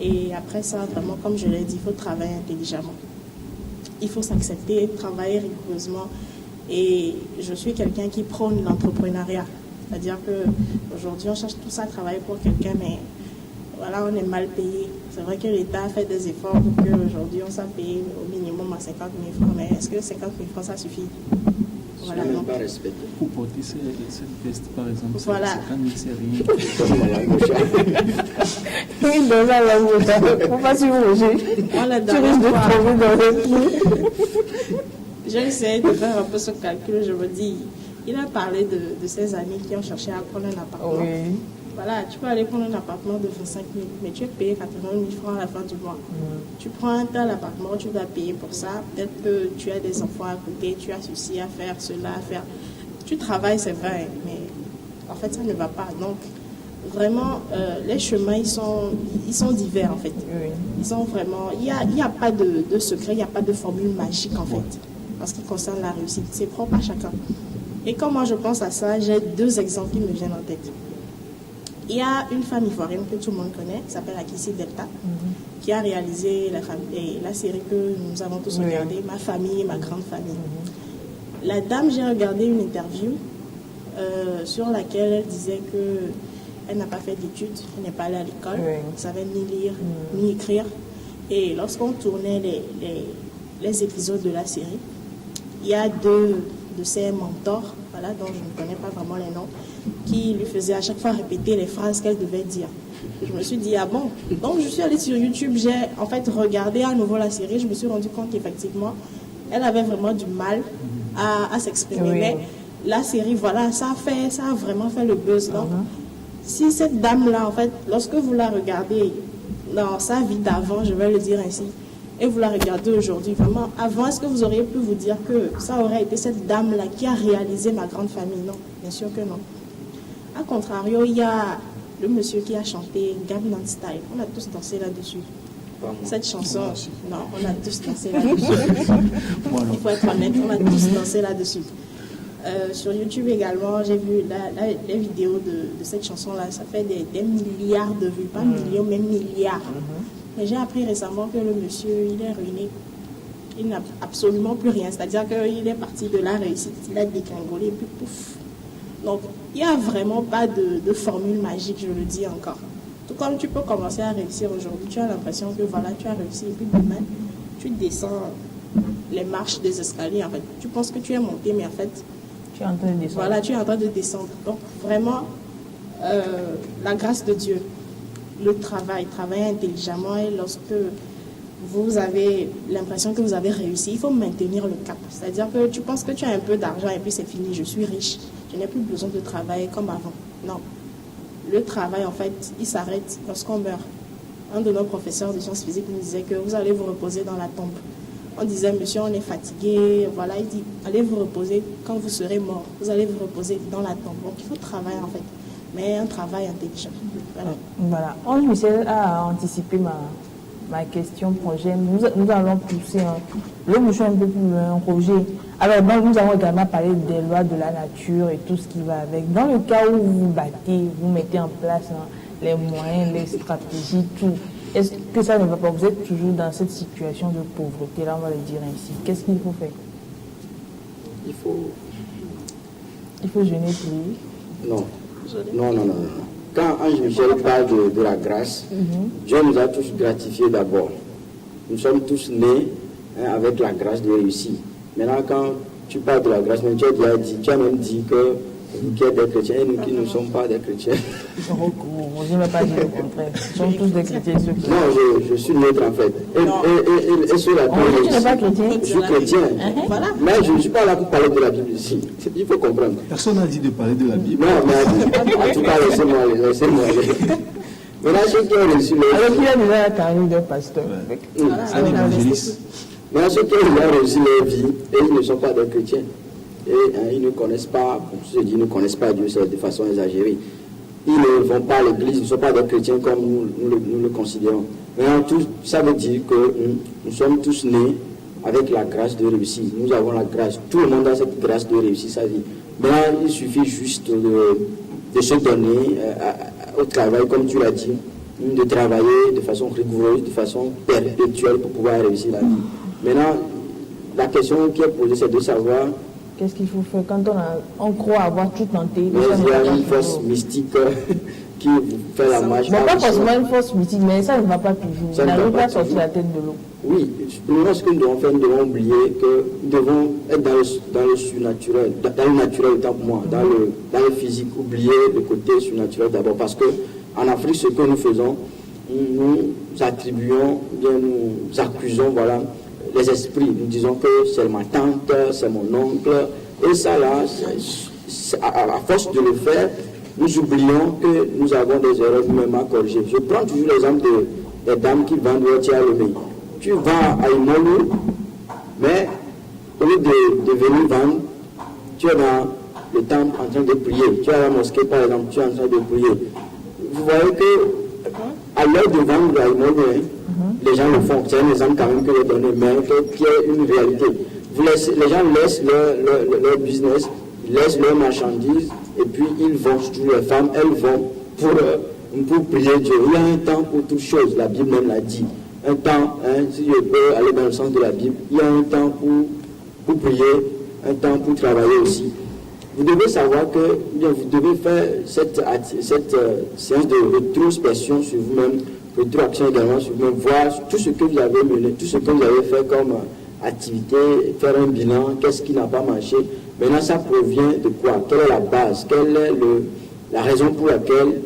Et après ça, vraiment, comme je l'ai dit, il faut travailler intelligemment. Il faut s'accepter, travailler rigoureusement. Et je suis quelqu'un qui prône l'entrepreneuriat. C'est-à-dire qu'aujourd'hui, on cherche tous à travailler pour quelqu'un, mais voilà, on est mal payé. C'est vrai que l'État a fait des efforts pour qu'aujourd'hui, on soit payé au minimum à 50 000 francs. Mais est-ce que 50 000 francs, ça suffit? Voilà, non. Pour porter cette veste, par exemple, voilà. 50 000, c'est rien. Oui, dans la langue, faut pas s'imaginer. Tu risques de tomber dans le trou. J'ai essayé de faire un peu ce calcul. Je me dis, il a parlé de ses amis qui ont cherché à prendre un appartement. Oui. Voilà, tu peux aller prendre un appartement de 25 000, mais tu es payé 80 000 francs à la fin du mois. Tu prends un tel appartement, tu dois payer pour ça. Peut-être que tu as des enfants à côté, tu as ceci à faire, cela à faire. Tu travailles, c'est vrai, mais en fait, ça ne va pas. Donc, vraiment, les chemins, ils sont divers, en fait. Oui. Ils sont vraiment... Il n'y a pas de secret, il n'y a pas de formule magique, en fait, en ce qui concerne la réussite. C'est propre à chacun. Et quand moi, je pense à ça, j'ai 2 exemples qui me viennent en tête. Il y a une femme ivoirienne que tout le monde connaît, qui s'appelle Akissi Delta, qui a réalisé la série que nous avons tous regardée, Ma famille, ma grande famille. La dame, j'ai regardé une interview sur laquelle elle disait qu'elle n'a pas fait d'études, elle n'est pas allée à l'école, elle ne savait ni lire, ni écrire. Et lorsqu'on tournait les épisodes de la série, il y a 2 de ses mentors, voilà, dont je ne connais pas vraiment les noms, qui lui faisaient à chaque fois répéter les phrases qu'elle devait dire. Je me suis dit, ah bon? Donc je suis allée sur YouTube, j'ai en fait regardé à nouveau la série, je me suis rendu compte qu'effectivement, elle avait vraiment du mal à s'exprimer. Oui. Mais la série, voilà, ça a vraiment fait le buzz. Donc, si cette dame-là, en fait, lorsque vous la regardez dans sa vie d'avant, je vais le dire ainsi, et vous la regardez aujourd'hui, vraiment, avant, est-ce que vous auriez pu vous dire que ça aurait été cette dame-là qui a réalisé Ma grande famille? Non, bien sûr que non. A contrario, il y a le monsieur qui a chanté Gangnam Style. On a tous dansé là-dessus. Cette chanson, non, on a tous dansé là-dessus. Il faut être honnête, on a tous dansé là-dessus. Sur YouTube également, j'ai vu les vidéos de cette chanson-là. Ça fait des milliards de vues, pas millions, mais milliards. Mais j'ai appris récemment que le monsieur, il est ruiné. Il n'a absolument plus rien. C'est-à-dire qu'il est parti de la réussite, il a dégringolé, et puis pouf. Donc, il n'y a vraiment pas de formule magique, je le dis encore. Tout comme tu peux commencer à réussir aujourd'hui, tu as l'impression que voilà, tu as réussi, et puis demain, tu descends les marches des escaliers. En fait, tu penses que tu es monté, mais en fait, tu es en train de descendre. Voilà, tu es en train de descendre. Donc, vraiment, la grâce de Dieu, le travail intelligemment, et lorsque vous avez l'impression que vous avez réussi, il faut maintenir le cap. C'est-à-dire que tu penses que tu as un peu d'argent et puis c'est fini, je suis riche, je n'ai plus besoin de travailler comme avant. Non. Le travail, en fait, il s'arrête lorsqu'on meurt. Un de nos professeurs de sciences physiques nous disait que vous allez vous reposer dans la tombe. On disait, monsieur, on est fatigué. Voilà, il dit, allez vous reposer quand vous serez mort. Vous allez vous reposer dans la tombe. Donc, il faut travailler, en fait. Mais un travail intelligent. Voilà. Ange Michel a anticipé ma question prochaine. Nous allons pousser le bouchon un peu plus loin, Roger. Alors, nous avons également parlé des lois de la nature et tout ce qui va avec. Dans le cas où vous battez, vous mettez en place les moyens, les stratégies, tout. Est-ce que ça ne va pas? Vous êtes toujours dans cette situation de pauvreté, là, on va le dire ainsi. Qu'est-ce qu'il faut faire? Il faut jeûner, prier. Non. Quand Ange Michel parle de la grâce, Dieu nous a tous gratifiés d'abord. Nous sommes tous nés avec la grâce de réussir. Maintenant, quand tu parles de la grâce, mais tu as même dit que vous qui êtes des chrétiens et nous qui ne sommes pas des chrétiens. Je ne vais pas dire le contraire. Nous sommes tous des chrétiens. Non, je suis neutre en fait. Et sur la tu n'es pas chrétien? Je suis chrétien. Voilà. Mais je ne suis pas là pour parler de la Bible ici. Il faut comprendre. Personne n'a dit de parler de la Bible. Non, mais en tout cas, laissez-moi aller. Maintenant, ceux qui ont reçu leur alors, il a déjà la carrière d'un pasteur. C'est un évangéliste. Maintenant, ceux qui ont reçu leur vie et ils ne sont pas des chrétiens. Et ils ne connaissent pas, comme je dis, ils ne connaissent pas Dieu, c'est de façon exagérée. Ils ne vont pas à l'église, ils ne sont pas des chrétiens comme nous le considérons. Maintenant, ça veut dire que nous sommes tous nés avec la grâce de réussir. Nous avons la grâce. Tout le monde a cette grâce de réussir sa vie. Maintenant, il suffit juste de se donner au travail, comme tu l'as dit, de travailler de façon rigoureuse, de façon perpétuelle pour pouvoir réussir la vie. Maintenant, la question qui est posée, c'est de savoir qu'est-ce qu'il faut faire quand on croit avoir tout tenté? Mais il y a une force mystique qui fait la marche. Bon, pas forcément une force mystique, mais ça ne va pas toujours. Ça n'arrive pas à sortir la tête de l'eau. Oui, ce que nous devons faire, nous devons oublier que nous devons être dans le surnaturel, dans le naturel autant pour moi, dans le physique, oublier le côté surnaturel d'abord. Parce que en Afrique, ce que nous faisons, nous attribuons, bien nous accusons, voilà, les esprits. Nous disons que c'est ma tante, c'est mon oncle. Et ça là, à force de le faire, nous oublions que nous avons des erreurs nous-mêmes à corriger. Je prends toujours l'exemple des dames qui vendent leur tia levé. Tu vas à Imolu, mais au lieu de venir vendre, tu es dans le temple en train de prier. Tu es à la mosquée par exemple, tu es en train de prier. Vous voyez que à l'heure de vendre à Imolu, les gens le font. C'est un exemple quand même que je donne, mais qui est une réalité. Les gens laissent leur business, laissent leurs marchandises, et puis ils vont, surtout les femmes, elles vont pour prier Dieu. Il y a un temps pour toutes choses, la Bible même l'a dit. Un temps, si je peux aller dans le sens de la Bible, il y a un temps pour prier, un temps pour travailler aussi. Vous devez savoir que vous devez faire cette séance de rétrospection sur vous-même, rétroaction également sur vous-même, voir tout ce que vous avez mené, tout ce que vous avez fait comme activité, faire un bilan, qu'est-ce qui n'a pas marché. Maintenant, ça provient de quoi? Quelle est la base? Quelle est la raison pour laquelle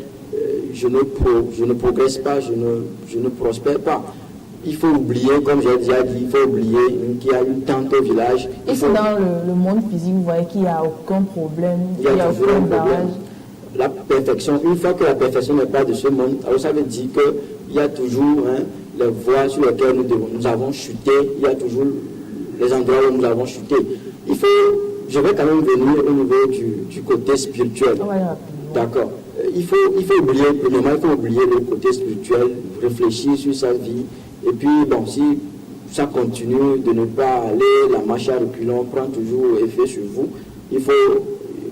je ne progresse pas, je ne prospère pas? Il faut oublier, comme j'ai déjà dit, il faut oublier qu'il y a une tante au village. Et c'est dans le monde physique, vous voyez qu'il n'y a aucun problème, il y a aucun problème. La perfection, une fois que la perfection n'est pas de ce monde, alors ça veut dire qu'il y a toujours les voies sur lesquelles nous avons chuté, il y a toujours les endroits où nous avons chuté. Je vais quand même venir au niveau du côté spirituel. D'accord. Il faut oublier, premièrement, il faut oublier le côté spirituel, réfléchir sur sa vie Et puis, bon, si ça continue de ne pas aller, la marche à reculons prend toujours effet sur vous, il faut,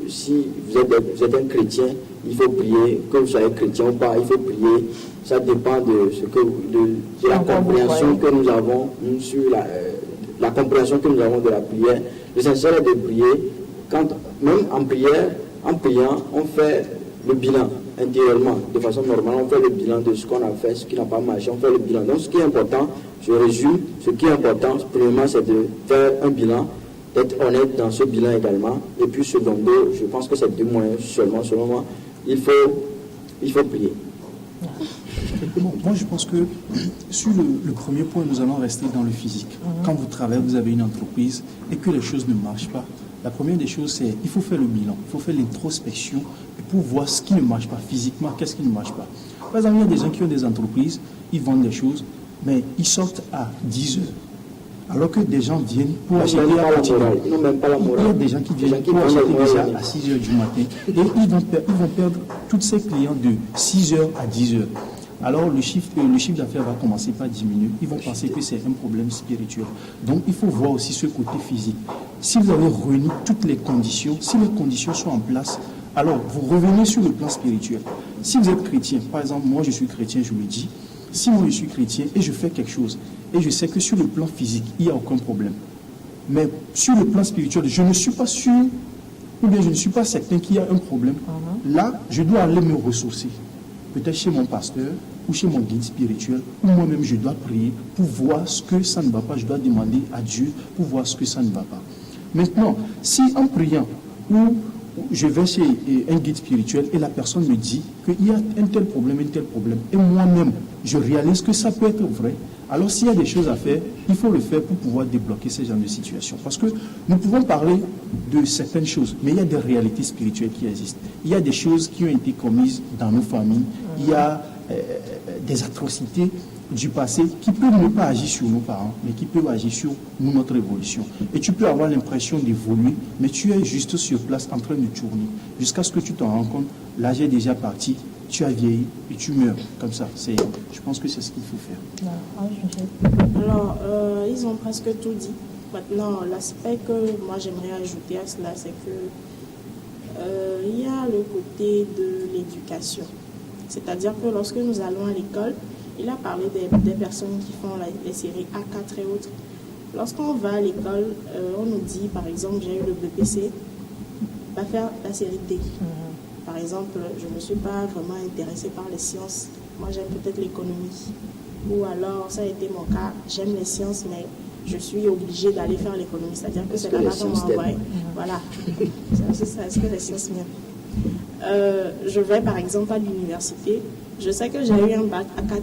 si vous êtes un chrétien, il faut prier, que vous soyez chrétien ou pas, il faut prier. Ça dépend de ce que de la compréhension que nous avons sur la compréhension que nous avons de la prière. L'essentiel est de prier. Même en priant, on fait le bilan intérieurement, de façon normale, on fait le bilan de ce qu'on a fait, ce qui n'a pas marché, on fait le bilan. Donc ce qui est important, je résume, ce qui est important, premièrement, c'est de faire un bilan, d'être honnête dans ce bilan également. Et puis secondo, je pense que c'est 2 moyens seulement, selon moi, il faut prier. Bon, moi, je pense que sur le premier point, nous allons rester dans le physique. Quand vous travaillez, vous avez une entreprise et que les choses ne marchent pas, la première des choses, c'est qu'il faut faire le bilan, il faut faire l'introspection pour voir ce qui ne marche pas physiquement, qu'est-ce qui ne marche pas. Par exemple, il y a des gens qui ont des entreprises, ils vendent des choses, mais ils sortent à 10 heures. Alors que des gens viennent pour acheter à partir de... Il y a des gens qui viennent pour acheter déjà à 6 heures du matin et ils vont perdre tous ces clients de 6 heures à 10 heures. Alors le chiffre d'affaires va commencer par diminuer. Ils vont penser que c'est un problème spirituel. Donc il faut voir aussi ce côté physique. Si vous avez réuni toutes les conditions, si les conditions sont en place, alors vous revenez sur le plan spirituel. Si vous êtes chrétien, par exemple, moi je suis chrétien, je le dis, si moi je suis chrétien et je fais quelque chose, et je sais que sur le plan physique, il n'y a aucun problème. Mais sur le plan spirituel, je ne suis pas sûr, ou bien je ne suis pas certain qu'il y a un problème. Là, je dois aller me ressourcer. Peut-être chez mon pasteur, ou chez mon guide spirituel, ou moi-même je dois prier pour voir ce que ça ne va pas. Je dois demander à Dieu pour voir ce que ça ne va pas. Maintenant, si en priant, ou je vais chez un guide spirituel et la personne me dit qu'il y a un tel problème, et moi-même, je réalise que ça peut être vrai, alors s'il y a des choses à faire, il faut le faire pour pouvoir débloquer ce genre de situation. Parce que nous pouvons parler de certaines choses, mais il y a des réalités spirituelles qui existent. Il y a des choses qui ont été commises dans nos familles, il y a des atrocités du passé qui peuvent ne pas agir sur nos parents, mais qui peuvent agir sur nous, notre évolution. Et tu peux avoir l'impression d'évoluer, mais tu es juste sur place en train de tourner, jusqu'à ce que tu t'en rends compte, l'âge est déjà parti, tu as vieilli et tu meurs comme ça. Je pense que c'est ce qu'il faut faire. Alors, ils ont presque tout dit. Maintenant, l'aspect que moi j'aimerais ajouter à cela, c'est que il y a le côté de l'éducation. C'est-à-dire que lorsque nous allons à l'école, il a parlé des personnes qui font les séries A4 et autres. Lorsqu'on va à l'école, on nous dit, par exemple, j'ai eu le BPC, va faire la série D. Par exemple, je ne suis pas vraiment intéressée par les sciences. Moi, j'aime peut-être l'économie. Ou alors, ça a été mon cas, j'aime les sciences, mais je suis obligée d'aller faire l'économie. C'est-à-dire que c'est là-bas qu'on m'envoie. Voilà. Est-ce que les sciences m'aiment? Je vais, par exemple, à l'université. Je sais que j'ai eu un bac à 4,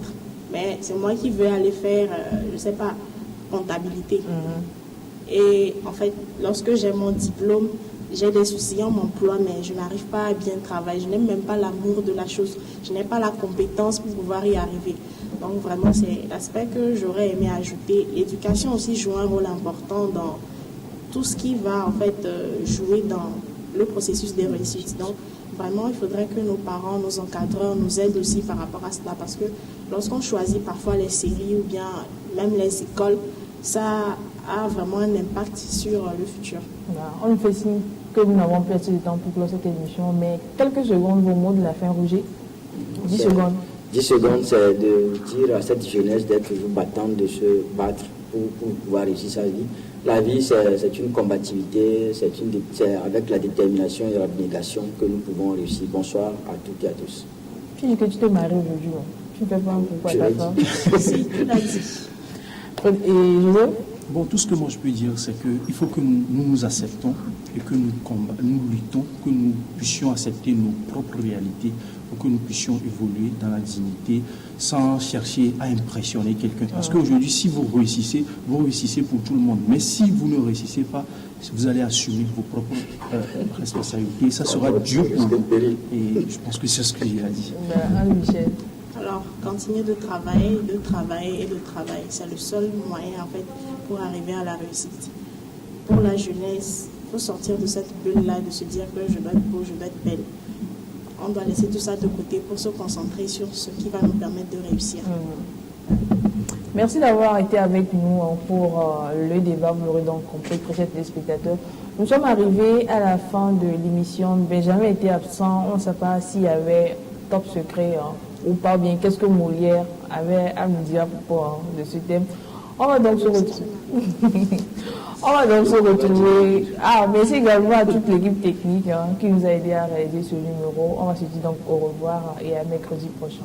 mais c'est moi qui veux aller faire, je ne sais pas, comptabilité. Et en fait, lorsque j'ai mon diplôme, j'ai des soucis, on m'emploie, mais je n'arrive pas à bien travailler. Je n'aime même pas l'amour de la chose. Je n'ai pas la compétence pour pouvoir y arriver. Donc vraiment, c'est l'aspect que j'aurais aimé ajouter. L'éducation aussi joue un rôle important dans tout ce qui va en fait jouer dans le processus des réussites. Donc vraiment, il faudrait que nos parents, nos encadreurs nous aident aussi par rapport à cela, parce que lorsqu'on choisit parfois les séries ou bien même les écoles, ça a vraiment un impact sur le futur. On nous fait signe que nous n'avons plus assez de temps pour clore cette émission, mais quelques secondes, vos mots de la fin, Roger. 10 secondes. 10 secondes, c'est de dire à cette jeunesse d'être toujours battante, de se battre pour pouvoir réussir sa vie. La vie, c'est une combativité, c'est avec la détermination et l'abnégation que nous pouvons réussir. Bonsoir à toutes et à tous. Tu dis que tu t'es marié aujourd'hui, non? Tu ne fais pas pourquoi d'accord? Si, tu l'as dit. Et Joseph? Bon, tout ce que moi je peux dire, c'est qu'il faut que nous acceptons et que nous luttons, que nous puissions accepter nos propres réalités pour que nous puissions évoluer dans la dignité sans chercher à impressionner quelqu'un. Parce qu'aujourd'hui, si vous réussissez pour tout le monde. Mais si vous ne réussissez pas, vous allez assumer vos propres responsabilités. Ça sera dur pour vous. Et je pense que c'est ce que j'ai à dire. Anne-Michel. Alors, continuer de travailler, de travailler et de travailler. C'est le seul moyen, en fait, pour arriver à la réussite. Pour la jeunesse, il faut sortir de cette bulle-là, de se dire que je dois être beau, je dois être belle. On doit laisser tout ça de côté pour se concentrer sur ce qui va nous permettre de réussir. Merci d'avoir été avec nous pour le débat. Vous l'aurez donc compris, très chers téléspectateurs. Nous sommes arrivés à la fin de l'émission. Benjamin était absent. On ne sait pas s'il y avait top secret ou pas bien. Qu'est-ce que Molière avait à nous dire à propos de ce thème? On va donc se retrouver. On va donc se retrouver. Ah, merci également à toute l'équipe technique qui nous a aidé à réaliser ce numéro. On va se dire donc au revoir et à mercredi prochain.